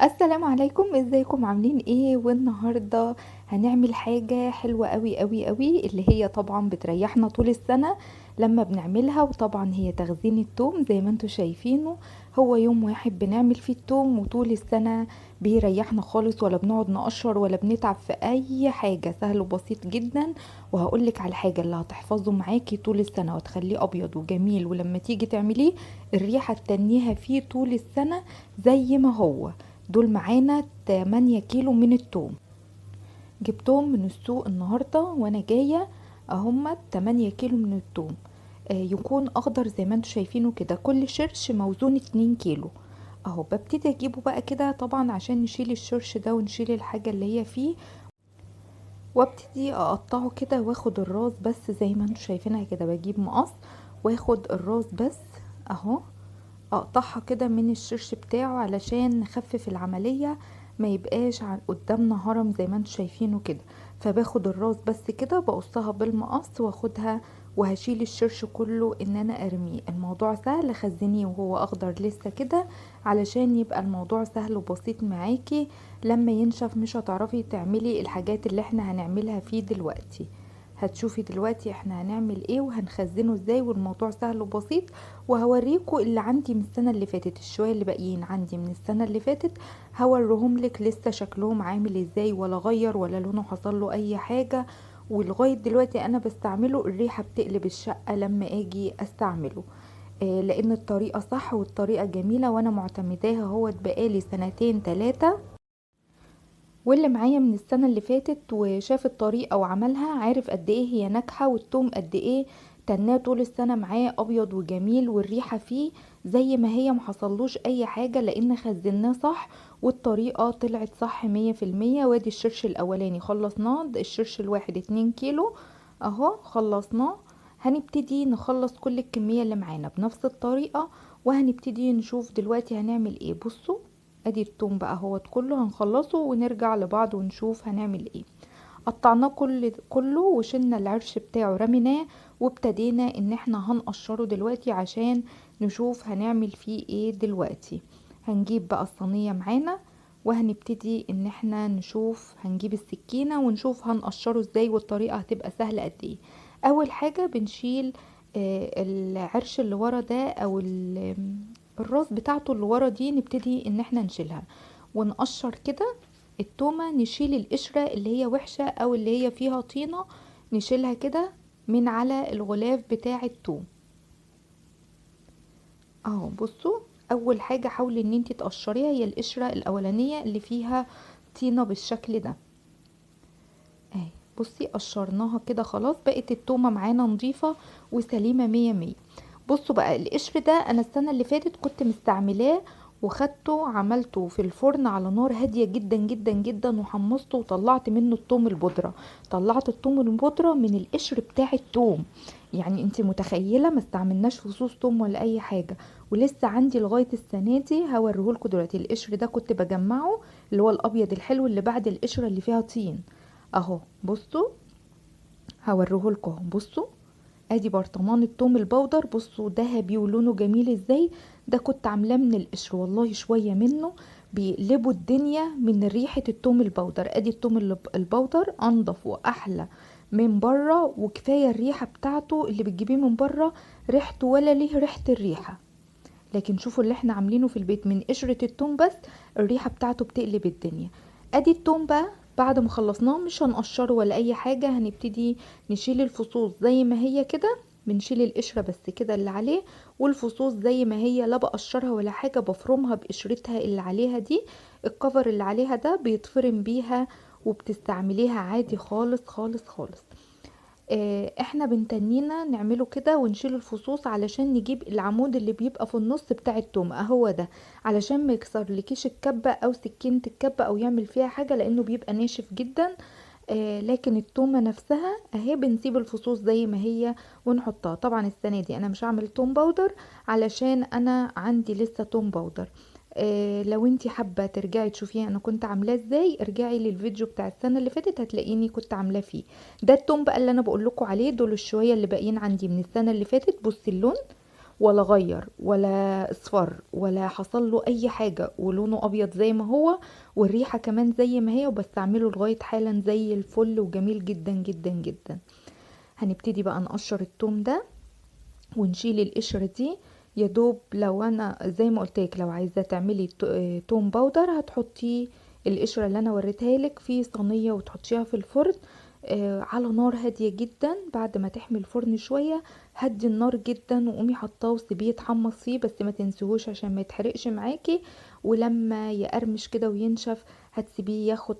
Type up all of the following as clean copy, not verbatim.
السلام عليكم، ازيكم عاملين ايه؟ والنهارده هنعمل حاجة حلوة قوي قوي قوي، اللي هي طبعا بتريحنا طول السنة لما بنعملها. وطبعا هي تخزين التوم زي ما انتوا شايفينه. هو يوم واحد بنعمل فيه التوم وطول السنة بيريحنا خالص، ولا بنقعد نقشر ولا بنتعب في اي حاجة، سهل وبسيط جدا. وهقولك على الحاجة اللي هتحفظه معاكي طول السنة وتخليه ابيض وجميل، ولما تيجي تعمليه الريحة تتنيها فيه طول السنة زي ما هو. دول معانا 8 كيلو من التوم، جبتهم من السوق النهاردة وانا جاية. اهم 8 كيلو من التوم. يكون اخضر زي ما انتوا شايفينه كده، كل شرش موزون 2 كيلو. اهو ببتدي اجيبه بقى كده طبعا عشان نشيل الشرش ده ونشيل الحاجة اللي هي فيه، وابتدي اقطعه كده واخد الراس بس زي ما انتوا شايفينها كده. بجيب مقص واخد الراس بس اهو، اقطعها كده من الشرش بتاعه علشان نخفف العملية، ما يبقاش قدامنا هرم زي ما انتوا شايفينه كده. فباخد الراس بس كده بقصها بالمقص واخدها، وهشيل الشرش كله ان انا ارميه. الموضوع سهل، خزنيه وهو اخضر لسه كده علشان يبقى الموضوع سهل وبسيط معاكي. لما ينشف مش هتعرفي تعملي الحاجات اللي احنا هنعملها فيه دلوقتي. هتشوفي دلوقتي احنا هنعمل ايه وهنخزنه ازاي، والموضوع سهل وبسيط. وهوريكم اللي عندي من السنة اللي فاتت، الشوية اللي باقيين عندي من السنة اللي فاتت هوريهم لك لسه شكلهم عامل ازاي، ولا غير ولا لونه حصل له اي حاجة. ولغاية دلوقتي انا بستعمله، الريحة بتقلب الشقة لما اجي استعمله. لان الطريقة صح والطريقة جميلة وانا معتمداها هو بقالي سنتين تلاتة. واللي معايا من السنة اللي فاتت وشاف الطريقة وعملها عارف قد ايه هي ناجحة، والثوم قد ايه تناه طول السنة معاه ابيض وجميل، والريحة فيه زي ما هي محصلوش اي حاجة لان خزناه صح. والطريقة طلعت صح 100%. وادي الشرش الاولاني خلصناه، الشرش الواحد 2 كيلو اهو خلصناه. هنبتدي نخلص كل الكمية اللي معانا بنفس الطريقة، وهنبتدي نشوف دلوقتي هنعمل ايه. بصوا، ادي التوم بقى هو كله هنخلصه ونرجع لبعض ونشوف هنعمل ايه. قطعناه كله وشلنا العرش بتاعه رميناه، وابتدينا ان احنا هنقشره دلوقتي عشان نشوف هنعمل فيه ايه دلوقتي. هنجيب بقى الصينية معانا وهنبتدي ان احنا نشوف، هنجيب السكينة ونشوف هنقشره ازاي والطريقة هتبقى سهلة قد ايه. اول حاجة بنشيل العرش اللي ورا ده او الراس بتاعته اللي ورا دي، نبتدي ان احنا نشيلها ونقشر كده التومة. نشيل القشرة اللي هي وحشة او اللي هي فيها طينة، نشيلها كده من على الغلاف بتاع التوم اهو. بصوا، اول حاجة حاولي ان انتي تقشريها هي القشرة الاولانية اللي فيها طينة بالشكل ده اهي. بصي قشرناها كده خلاص، بقت التومة معانا نظيفة وسليمة 100 100. بصوا بقى القشر ده انا السنة اللي فاتت كنت مستعملاه، وخدته عملته في الفرن على نار هادية جدا جدا جدا، وحمصته وطلعت منه التوم البودرة. طلعت التوم البودرة من القشر بتاع التوم. يعني انت متخيلة ما استعملناش فصوص توم ولا اي حاجة. ولسه عندي لغاية السنة دي هوريهولكوا دلوقتي. القشر ده كنت بجمعه، اللي هو الابيض الحلو اللي بعد القشرة اللي فيها طين اهو. بصوا هوريهولكوا اهو. بصوا ادي برطمان التوم البودر، بصوا ذهبي ولونه جميل ازاي. ده كنت عاملاه من القشر، والله شويه منه بيقلبوا الدنيا من ريحه التوم البودر. ادي التوم البودر انضف واحلى من بره، وكفايه الريحه بتاعته اللي بتجيبيه من بره ريحته ولا ليه ريحه الريحه. لكن شوفوا اللي احنا عاملينه في البيت من قشرة التوم بس، الريحة بتاعته بتقلب الدنيا. ادي التوم بقى بعد ما خلصناه مش هنقشره ولا اي حاجة، هنبتدي نشيل الفصوص زي ما هي كده. بنشيل القشرة بس كده اللي عليه، والفصوص زي ما هي، لا بقشرها ولا حاجة، بفرمها بقشرتها اللي عليها دي. الكفر اللي عليها ده بيتفرم بيها وبتستعمليها عادي خالص خالص خالص. احنا بنتنينا نعمله كده ونشيل الفصوص علشان نجيب العمود اللي بيبقى في النص بتاع التوم اهو ده، علشان ما يكسر لكيش الكبة او سكينة الكبة او يعمل فيها حاجة لانه بيبقى ناشف جدا. لكن التومة نفسها اهي بنسيب الفصوص زي ما هي ونحطها. طبعا السنة دي انا مش هعمل توم باودر علشان انا عندي لسه توم باودر. لو انتي حابة ترجعي تشوفيه انا كنت عاملاه ازاي، ارجعي للفيديو بتاع السنة اللي فاتت هتلاقيني كنت عاملاه فيه. ده التوم بقى اللي انا بقول لكم عليه، دول الشوية اللي باقيين عندي من السنة اللي فاتت. بصي اللون، ولا غير ولا اصفر ولا حصل له اي حاجة، ولونه ابيض زي ما هو، والريحة كمان زي ما هي، وبستعمله لغاية حالا زي الفل وجميل جدا جدا جدا. هنبتدي بقى نقشر التوم ده ونشيل القشرة دي. يا دوب لو انا زي ما قلتلك لو عايزة تعملي توم باودر، هتحطي القشرة اللي انا وريتها لك في صينية وتحطيها في الفرن على نار هادية جدا. بعد ما تحمي الفرن شوية، هدي النار جدا وقومي حطاه وسيبيه يتحمص فيه، بس ما تنسيهوش عشان ما يتحرقش معاكي. ولما يقرمش كده وينشف، هتسيبيه ياخد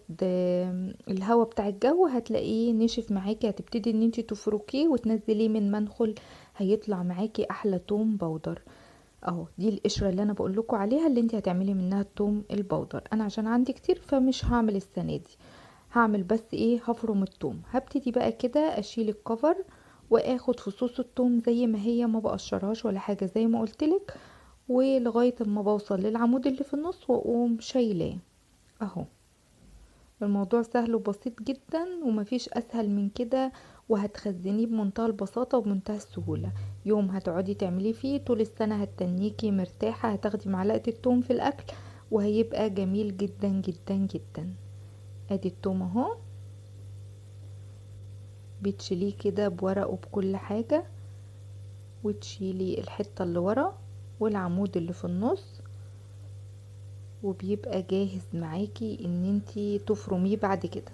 الهواء بتاع الجو، هتلاقيه نشف معاكي. هتبتدي ان انتي تفركيه وتنزليه من منخل، هيطلع معاكي احلى توم باودر. اهو دي القشره اللي انا بقول لكم عليها اللي انت هتعملي منها التوم البودر. انا عشان عندي كتير فمش هعمل السنه دي، هعمل بس ايه، هفرم التوم. هبتدي بقى كده اشيل الكفر واخد فصوص التوم زي ما هي، ما بقشرهاش ولا حاجه زي ما قلتلك، ولغايه ما بوصل للعمود اللي في النص واقوم شايلاه. اهو الموضوع سهل وبسيط جدا ومفيش اسهل من كده، وهتخزنيه بمنتهى البساطة وبمنتهى السهولة. يوم هتقعدي تعمليه فيه طول السنة، هتتنيكي مرتاحة، هتاخدي معلقة التوم في الاكل وهيبقى جميل جدا جدا جدا. ادي التوم اهو، بتشيليه كده بورقه بكل حاجة، وتشيلي الحتة اللي ورا والعمود اللي في النص، وبيبقى جاهز معاكي ان انتي تفرميه بعد كده.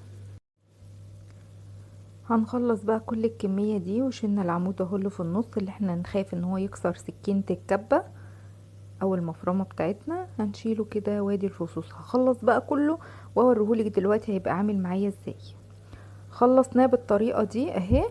هنخلص بقى كل الكمية دي، وشلنا العمود اهو اللي في النص اللي احنا نخاف ان هو يكسر سكينة الكبة او المفرمة بتاعتنا، هنشيله كده. وادي الفصوص هخلص بقى كله واوريهولك دلوقتي هيبقى عامل معايا ازاي. خلصناه بالطريقة دي اهي،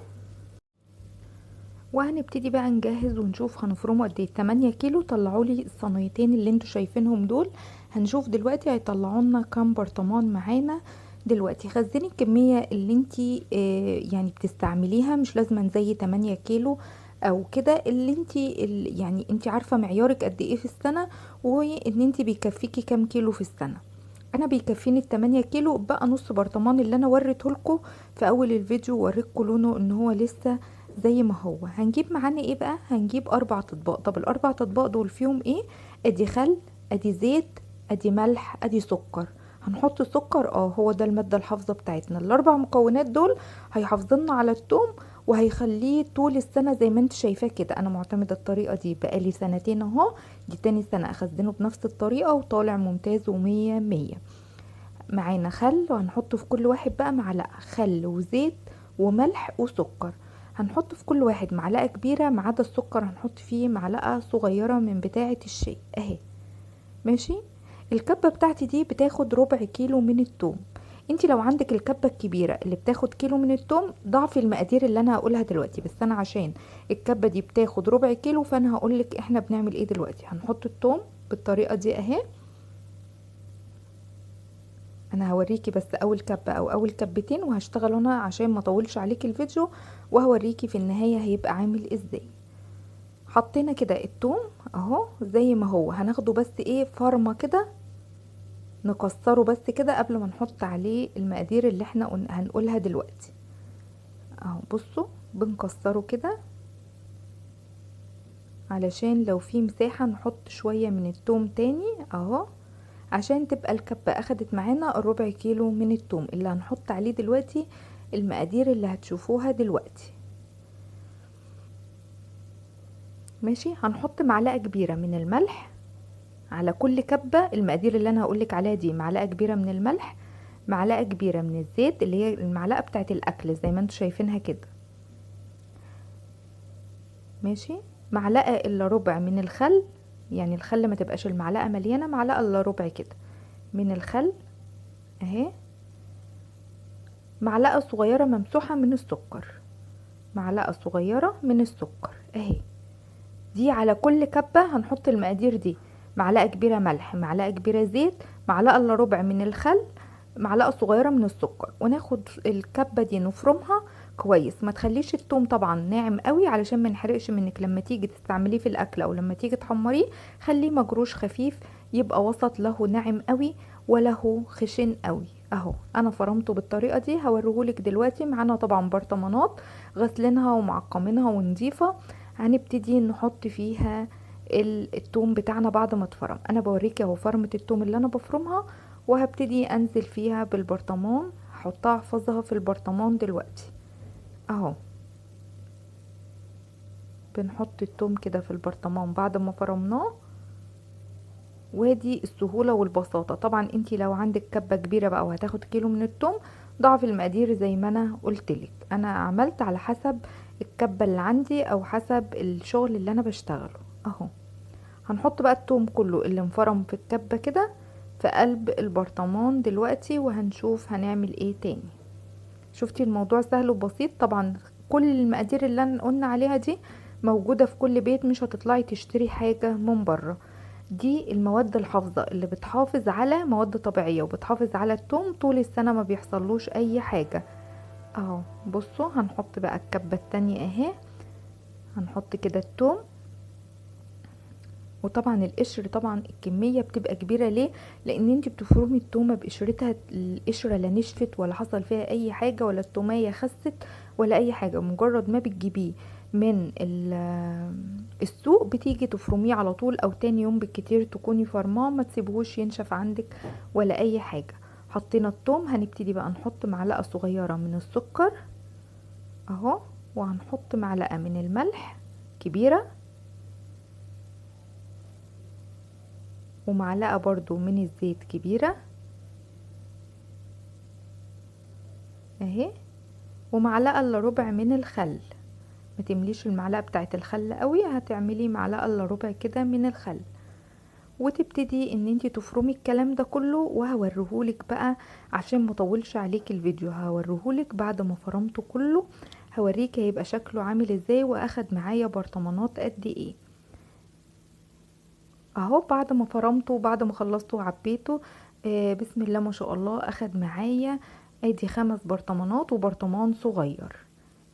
وهنبتدي بقى نجهز ونشوف هنفرمه قد ايه. 8 كيلو طلعوا لي الصينيتين اللي انتوا شايفينهم دول. هنشوف دلوقتي هيطلعوا لنا كام برطمان معانا. دلوقتي خزني الكمية اللي انتي يعني بتستعمليها، مش لازم زي 8 كيلو او كده، اللي انتي يعني انتي عارفة معيارك قد ايه في السنة، وان انتي بيكفيكي كام كيلو في السنة. انا بيكفيني ال8 كيلو. بقى نص برطمان اللي انا وريته لكم في اول الفيديو، وريتكم لونه ان هو لسه زي ما هو. هنجيب معانا ايه بقى؟ هنجيب 4 اطباق. طب ال4 اطباق دول فيهم ايه؟ ادي خل، ادي زيت، ادي ملح، ادي سكر. هنحط سكر، هو ده المادة الحافظة بتاعتنا. الاربع مكونات دول هيحافظلنا على التوم وهيخليه طول السنة زي ما انت شايفاه كده. انا معتمدة الطريقة دي بقالي سنتين اهو، دي تاني سنة اخزنه بنفس الطريقة وطالع ممتاز ومية مية. معانا خل، وهنحط في كل واحد بقى معلقة خل وزيت وملح وسكر. هنحط في كل واحد معلقة كبيرة، ما عدا السكر هنحط فيه معلقة صغيرة من بتاعة الشاي اهي. ماشي. الكبة بتاعتي دي بتاخد ربع كيلو من التوم. انتي لو عندك الكبة الكبيرة اللي بتاخد كيلو من التوم، ضعف المقادير اللي انا هقولها دلوقتي. بس انا عشان الكبة دي بتاخد ربع كيلو، فانا هقولك احنا بنعمل ايه دلوقتي. هنحط التوم بالطريقة دي اهي. انا هوريكي بس اول كبة او اول كبتين، وهشتغل انا عشان ما اطولش عليكي الفيديو، وهوريكي في النهاية هيبقى عامل ازاي. حطينا كده التوم اهو زي ما هو، هناخده بس ايه فرمة كده، نكسره بس كده قبل ما نحط عليه المقادير اللي احنا هنقولها دلوقتي. اهو بصوا بنكسره كده علشان لو في مساحة نحط شوية من التوم تاني اهو، عشان تبقى الكبة اخدت معانا الربع كيلو من التوم اللي هنحط عليه دلوقتي المقادير اللي هتشوفوها دلوقتي. ماشي. هنحط معلقة كبيرة من الملح على كل كبة. المقادير اللي انا هقولك عليها دي معلقة كبيرة من الملح، معلقة كبيرة من الزيت اللي هي المعلقة بتاعت الاكل زي ما انتوا شايفينها كده. ماشي. معلقة الا ربع من الخل، يعني الخل ما تبقاش المعلقة مليانة، معلقة الا ربع كده من الخل اهي. معلقة صغيرة ممسوحة من السكر، معلقة صغيرة من السكر اهي. دي على كل كبة هنحط المقادير دي. معلقة كبيرة ملح، معلقة كبيرة زيت، معلقة الا ربع من الخل، معلقة صغيرة من السكر. وناخد الكبة دي نفرمها كويس. ما تخليش التوم طبعا ناعم قوي علشان ما نحرقش منك لما تيجي تستعمليه في الاكل او لما تيجي تحمريه. خليه مجروش خفيف، يبقى وسط، له ناعم قوي وله خشن قوي. اهو انا فرمته بالطريقة دي، هوريهولك دلوقتي. معانا طبعا برطمانات غسلينها ومعقمينها ونضيفة. هنبتدي نحط فيها التوم بتاعنا بعد ما اتفرم. انا بوريكي اهو فرمة التوم اللي انا بفرمها، وهبتدي انزل فيها بالبرطمان، هحطها احفظها في البرطمان دلوقتي اهو. بنحط التوم كده في البرطمان بعد ما فرمناه، وادي السهولة والبساطة. طبعا انتي لو عندك كبة كبيرة بقى وهتاخد كيلو من التوم، ضعف المقادير زي ما انا قلتلك. انا عملت على حسب الكبة اللي عندي او حسب الشغل اللي انا بشتغله اهو. هنحط بقى التوم كله اللي انفرم في الكبة كده في قلب البرطمان دلوقتي، وهنشوف هنعمل ايه تاني. شفتي الموضوع سهل وبسيط. طبعا كل المقادير اللي قلنا عليها دي موجودة في كل بيت، مش هتطلعي تشتري حاجة من بره. دي المواد الحافظة اللي بتحافظ على مواد طبيعية وبتحافظ على التوم طول السنة، ما بيحصلوش اي حاجة اهو. بصوا هنحط بقى الكبة التانية اهي، هنحط كده التوم. وطبعا القشر طبعا الكمية بتبقى كبيرة ليه؟ لان انت بتفرمي التومة بقشرتها، القشرة لا نشفت ولا حصل فيها اي حاجة ولا التومية خست ولا اي حاجة. مجرد ما بتجيبيه من السوق بتيجي تفرميه على طول، او تاني يوم بالكتير تكوني فرماه، ما تسيبهوش ينشف عندك ولا اي حاجة. حطينا التوم، هنبتدي بقى نحط معلقة صغيرة من السكر اهو، وهنحط معلقة من الملح كبيرة، ومعلقة برضو من الزيت كبيرة اهي، ومعلقة الا ربع من الخل. ما تمليش المعلقة بتاعت الخل قوي، هتعملي معلقة الا ربع كده من الخل. وتبتدي ان انتي تفرمي الكلام ده كله، وهوريهولك بقى عشان مطولش عليك الفيديو. هوريهولك بعد ما فرمته كله، هوريك هيبقى شكله عامل ازاي واخد معايا برطمانات قد ايه اهو. بعد ما فرمته وبعد ما خلصته وعبيته، بسم الله ما شاء الله، اخد معايا ادي 5 برطمانات وبرطمان صغير.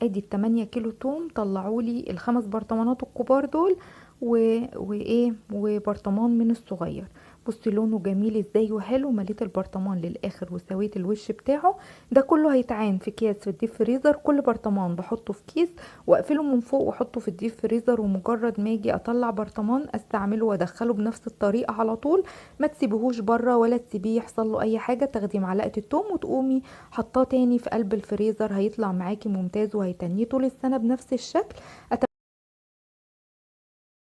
ادي ال8 كيلو توم طلعولي ال5 برطمانات الكبار دول وايه وبرطمان من الصغير. بصي لونه جميل ازاي وحلو. مليت البرطمان للاخر وسويت الوش بتاعه. ده كله هيتعان في اكياس في الديب فريزر. كل برطمان بحطه في كيس واقفله من فوق واحطه في الديب فريزر، ومجرد ما اجي اطلع برطمان استعمله وادخله بنفس الطريقه على طول. ما تسيبهوش بره ولا تسيبيه يحصل له اي حاجه. تاخدي معلقه التوم وتقومي حطاه تاني في قلب الفريزر، هيطلع معاكي ممتاز وهيتنيه طول السنه بنفس الشكل.